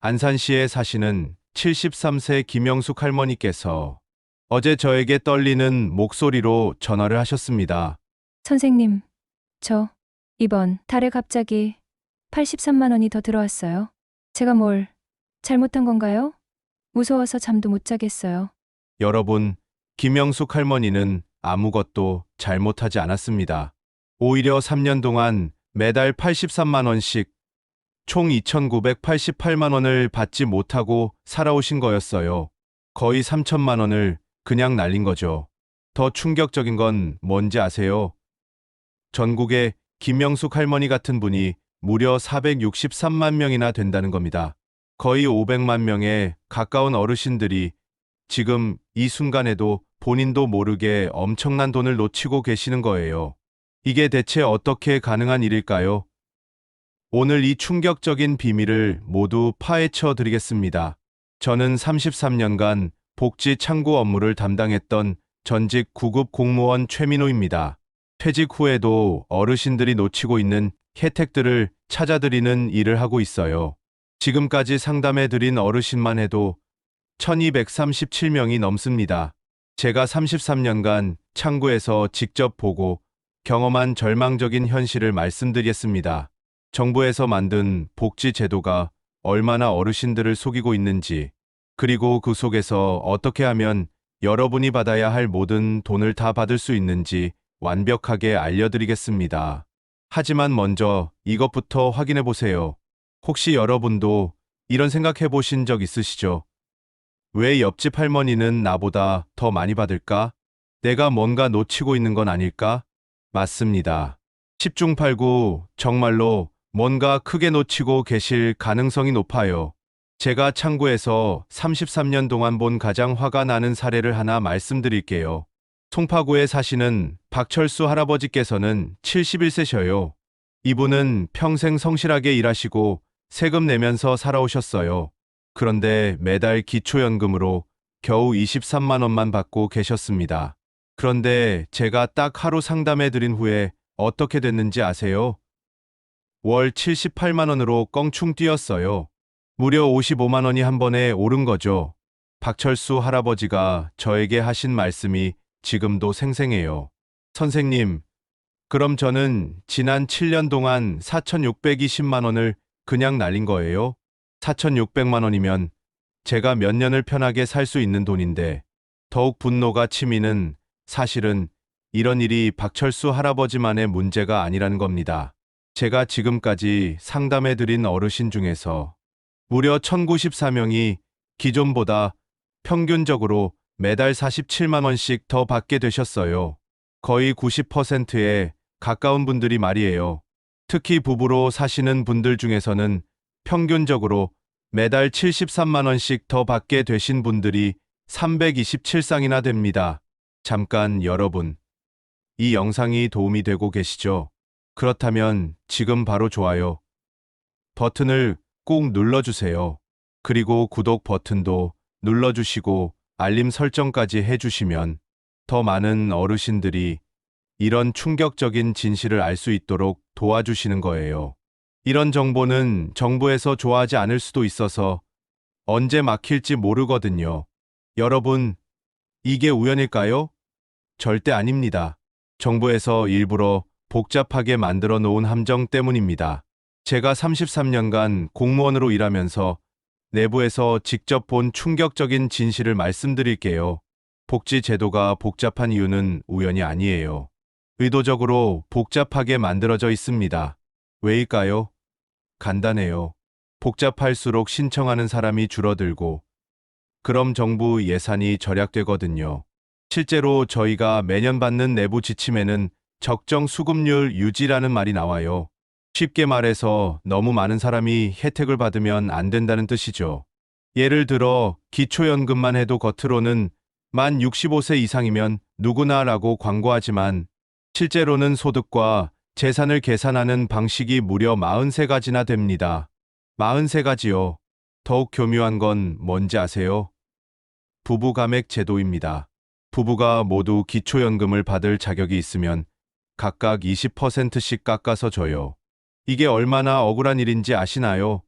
안산시에 사시는 73세 김영숙 할머니께서 어제 저에게 떨리는 목소리로 전화를 하셨습니다. 선생님, 저 이번 달에 갑자기 83만 원이 더 들어왔어요. 제가 뭘 잘못한 건가요? 무서워서 잠도 못 자겠어요. 여러분, 김영숙 할머니는 아무것도 잘못하지 않았습니다. 오히려 3년 동안 매달 83만 원씩 총 2,988만 원을 받지 못하고 살아오신 거였어요. 거의 3천만 원을 그냥 날린 거죠. 더 충격적인 건 뭔지 아세요? 전국에 김영숙 할머니 같은 분이 무려 463만 명이나 된다는 겁니다. 거의 500만 명에 가까운 어르신들이 지금 이 순간에도 본인도 모르게 엄청난 돈을 놓치고 계시는 거예요. 이게 대체 어떻게 가능한 일일까요? 오늘 이 충격적인 비밀을 모두 파헤쳐 드리겠습니다. 저는 33년간 복지 창구 업무를 담당했던 전직 구급 공무원 최민호입니다. 퇴직 후에도 어르신들이 놓치고 있는 혜택들을 찾아드리는 일을 하고 있어요. 지금까지 상담해 드린 어르신만 해도 1237명이 넘습니다. 제가 33년간 창구에서 직접 보고 경험한 절망적인 현실을 말씀드리겠습니다. 정부에서 만든 복지 제도가 얼마나 어르신들을 속이고 있는지, 그리고 그 속에서 어떻게 하면 여러분이 받아야 할 모든 돈을 다 받을 수 있는지 완벽하게 알려드리겠습니다. 하지만 먼저 이것부터 확인해 보세요. 혹시 여러분도 이런 생각해 보신 적 있으시죠? 왜 옆집 할머니는 나보다 더 많이 받을까? 내가 뭔가 놓치고 있는 건 아닐까? 맞습니다. 10중 8구 정말로 뭔가 크게 놓치고 계실 가능성이 높아요. 제가 창구에서 33년 동안 본 가장 화가 나는 사례를 하나 말씀드릴게요. 송파구에 사시는 박철수 할아버지께서는 71세셔요. 이분은 평생 성실하게 일하시고 세금 내면서 살아오셨어요. 그런데 매달 기초연금으로 겨우 23만 원만 받고 계셨습니다. 그런데 제가 딱 하루 상담해 드린 후에 어떻게 됐는지 아세요? 월 78만 원으로 껑충 뛰었어요. 무려 55만 원이 한 번에 오른 거죠. 박철수 할아버지가 저에게 하신 말씀이 지금도 생생해요. 선생님, 그럼 저는 지난 7년 동안 4,620만 원을 그냥 날린 거예요? 4,600만 원이면 제가 몇 년을 편하게 살 수 있는 돈인데, 더욱 분노가 치미는 사실은 이런 일이 박철수 할아버지만의 문제가 아니라는 겁니다. 제가 지금까지 상담해드린 어르신 중에서 무려 1,094명이 기존보다 평균적으로 매달 47만 원씩 더 받게 되셨어요. 거의 90%에 가까운 분들이 말이에요. 특히 부부로 사시는 분들 중에서는 평균적으로 매달 73만 원씩 더 받게 되신 분들이 327쌍이나 됩니다. 잠깐 여러분, 이 영상이 도움이 되고 계시죠? 그렇다면 지금 바로 좋아요 버튼을 꾹 눌러주세요. 그리고 구독 버튼도 눌러주시고 알림 설정까지 해주시면 더 많은 어르신들이 이런 충격적인 진실을 알 수 있도록 도와주시는 거예요. 이런 정보는 정부에서 좋아하지 않을 수도 있어서 언제 막힐지 모르거든요. 여러분, 이게 우연일까요? 절대 아닙니다. 정부에서 일부러 복잡하게 만들어 놓은 함정 때문입니다. 제가 33년간 공무원으로 일하면서 내부에서 직접 본 충격적인 진실을 말씀드릴게요. 복지 제도가 복잡한 이유는 우연이 아니에요. 의도적으로 복잡하게 만들어져 있습니다. 왜일까요? 간단해요. 복잡할수록 신청하는 사람이 줄어들고, 그럼 정부 예산이 절약되거든요. 실제로 저희가 매년 받는 내부 지침에는 적정 수급률 유지라는 말이 나와요. 쉽게 말해서 너무 많은 사람이 혜택을 받으면 안 된다는 뜻이죠. 예를 들어 기초연금만 해도 겉으로는 만 65세 이상이면 누구나라고 광고하지만 실제로는 소득과 재산을 계산하는 방식이 무려 43가지나 됩니다. 43가지요. 더욱 교묘한 건 뭔지 아세요? 부부 감액 제도입니다. 부부가 모두 기초연금을 받을 자격이 있으면 각각 20%씩 깎아서 줘요. 이게 얼마나 억울한 일인지 아시나요?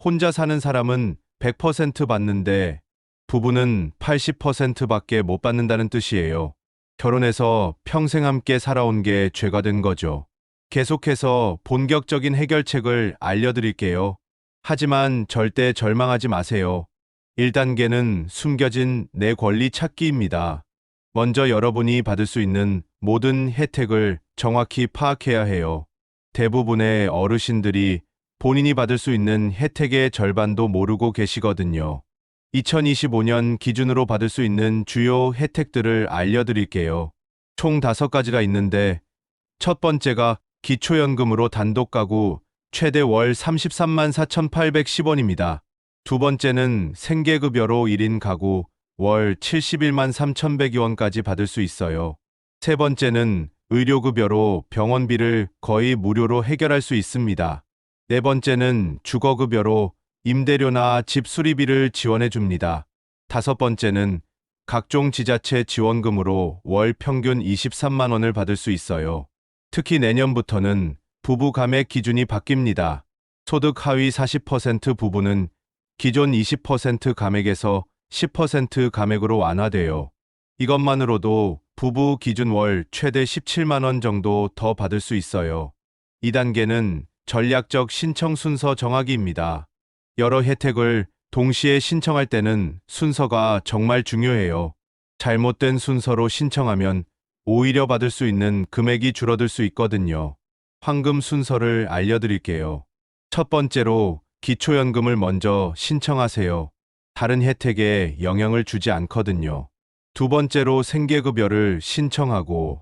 혼자 사는 사람은 100% 받는데 부부는 80%밖에 못 받는다는 뜻이에요. 결혼해서 평생 함께 살아온 게 죄가 된 거죠. 계속해서 본격적인 해결책을 알려드릴게요. 하지만 절대 절망하지 마세요. 1단계는 숨겨진 내 권리 찾기입니다. 먼저 여러분이 받을 수 있는 모든 혜택을 정확히 파악해야 해요. 대부분의 어르신들이 본인이 받을 수 있는 혜택의 절반도 모르고 계시거든요. 2025년 기준으로 받을 수 있는 주요 혜택들을 알려드릴게요. 총 5가지가 있는데 첫 번째가 기초연금으로 단독 가구 최대 월 33만 4,810원입니다. 두 번째는 생계급여로 1인 가구 월 71만 3,100원까지 받을 수 있어요. 세 번째는 의료급여로 병원비를 거의 무료로 해결할 수 있습니다. 네 번째는 주거급여로 임대료나 집 수리비를 지원해 줍니다. 다섯 번째는 각종 지자체 지원금으로 월 평균 23만 원을 받을 수 있어요. 특히 내년부터는 부부 감액 기준이 바뀝니다. 소득 하위 40% 부부는 기존 20% 감액에서 10% 감액으로 완화돼요. 이것만으로도 부부 기준 월 최대 17만 원 정도 더 받을 수 있어요. 2단계는 전략적 신청 순서 정하기입니다. 여러 혜택을 동시에 신청할 때는 순서가 정말 중요해요. 잘못된 순서로 신청하면 오히려 받을 수 있는 금액이 줄어들 수 있거든요. 황금 순서를 알려드릴게요. 첫 번째로 기초연금을 먼저 신청하세요. 다른 혜택에 영향을 주지 않거든요. 두 번째로 생계급여를 신청하고,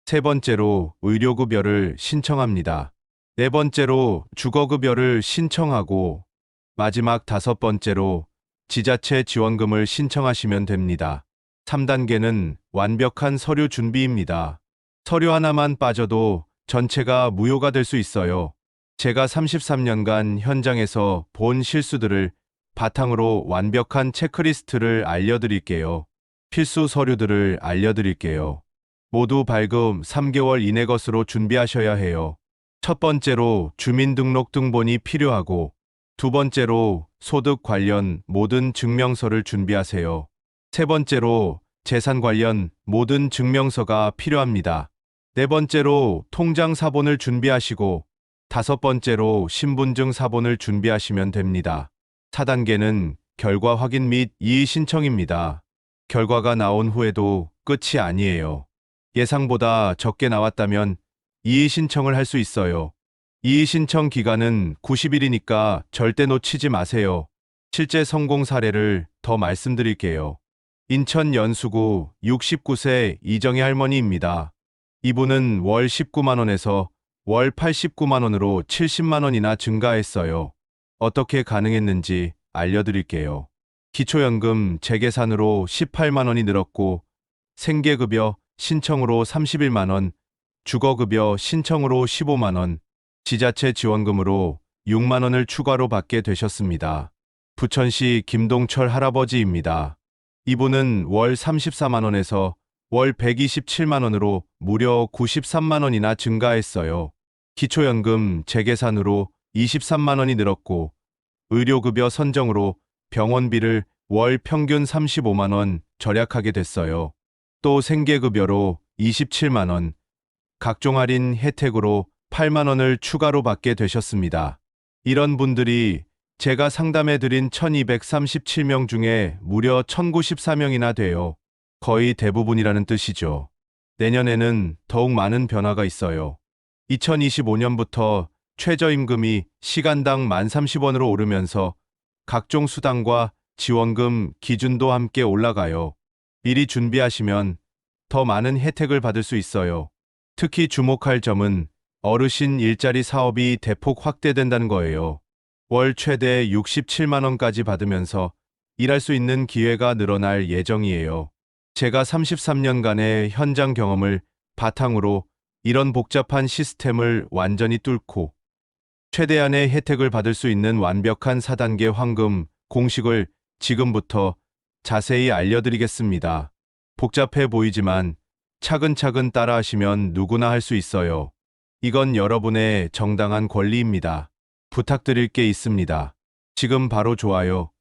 세 번째로 의료급여를 신청합니다. 네 번째로 주거급여를 신청하고, 마지막 다섯 번째로 지자체 지원금을 신청하시면 됩니다. 3단계는 완벽한 서류 준비입니다. 서류 하나만 빠져도 전체가 무효가 될 수 있어요. 제가 33년간 현장에서 본 실수들을 바탕으로 완벽한 체크리스트를 알려드릴게요. 필수 서류들을 알려드릴게요. 모두 발급 3개월 이내 것으로 준비하셔야 해요. 첫 번째로 주민등록등본이 필요하고, 두 번째로 소득 관련 모든 증명서를 준비하세요. 세 번째로 재산 관련 모든 증명서가 필요합니다. 네 번째로 통장 사본을 준비하시고, 다섯 번째로 신분증 사본을 준비하시면 됩니다. 4단계는 결과 확인 및 이의 신청입니다. 결과가 나온 후에도 끝이 아니에요. 예상보다 적게 나왔다면 이의 신청을 할 수 있어요. 이의 신청 기간은 90일이니까 절대 놓치지 마세요. 실제 성공 사례를 더 말씀드릴게요. 인천 연수구 69세 이정희 할머니입니다. 이분은 월 19만 원에서 월 89만 원으로 70만 원이나 증가했어요. 어떻게 가능했는지 알려드릴게요. 기초연금 재계산으로 18만 원이 늘었고, 생계급여 신청으로 31만 원, 주거급여 신청으로 15만 원, 지자체 지원금으로 6만 원을 추가로 받게 되셨습니다. 부천시 김동철 할아버지입니다. 이분은 월 34만 원에서 월 127만 원으로 무려 93만 원이나 증가했어요. 기초연금 재계산으로 23만 원이 늘었고, 의료급여 선정으로 병원비를 월 평균 35만 원 절약하게 됐어요. 또 생계급여로 27만 원, 각종 할인 혜택으로 8만 원을 추가로 받게 되셨습니다. 이런 분들이 제가 상담해드린 1237명 중에 무려 1094명이나 돼요. 거의 대부분이라는 뜻이죠. 내년에는 더욱 많은 변화가 있어요. 2025년부터 최저임금이 시간당 1030원으로 오르면서 각종 수당과 지원금 기준도 함께 올라가요. 미리 준비하시면 더 많은 혜택을 받을 수 있어요. 특히 주목할 점은 어르신 일자리 사업이 대폭 확대된다는 거예요. 월 최대 67만 원까지 받으면서 일할 수 있는 기회가 늘어날 예정이에요. 제가 33년간의 현장 경험을 바탕으로 이런 복잡한 시스템을 완전히 뚫고 최대한의 혜택을 받을 수 있는 완벽한 4단계 황금 공식을 지금부터 자세히 알려드리겠습니다. 복잡해 보이지만 차근차근 따라하시면 누구나 할 수 있어요. 이건 여러분의 정당한 권리입니다. 부탁드릴 게 있습니다. 지금 바로 좋아요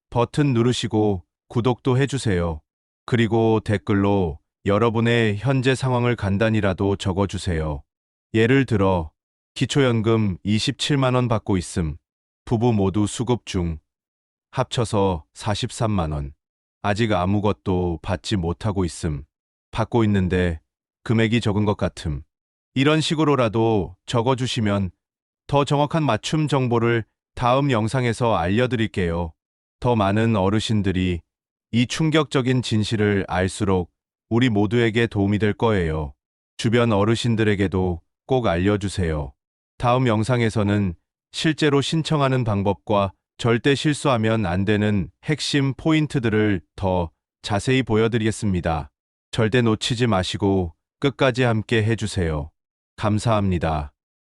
버튼 누르시고 구독도 해주세요. 그리고 댓글로 여러분의 현재 상황을 간단히라도 적어주세요. 예를 들어, 기초연금 27만 원 받고 있음. 부부 모두 수급 중. 합쳐서 43만 원. 아직 아무것도 받지 못하고 있음. 받고 있는데 금액이 적은 것 같음. 이런 식으로라도 적어주시면 더 정확한 맞춤 정보를 다음 영상에서 알려드릴게요. 더 많은 어르신들이 이 충격적인 진실을 알수록 우리 모두에게 도움이 될 거예요. 주변 어르신들에게도 꼭 알려주세요. 다음 영상에서는 실제로 신청하는 방법과 절대 실수하면 안 되는 핵심 포인트들을 더 자세히 보여드리겠습니다. 절대 놓치지 마시고 끝까지 함께 해주세요. 감사합니다.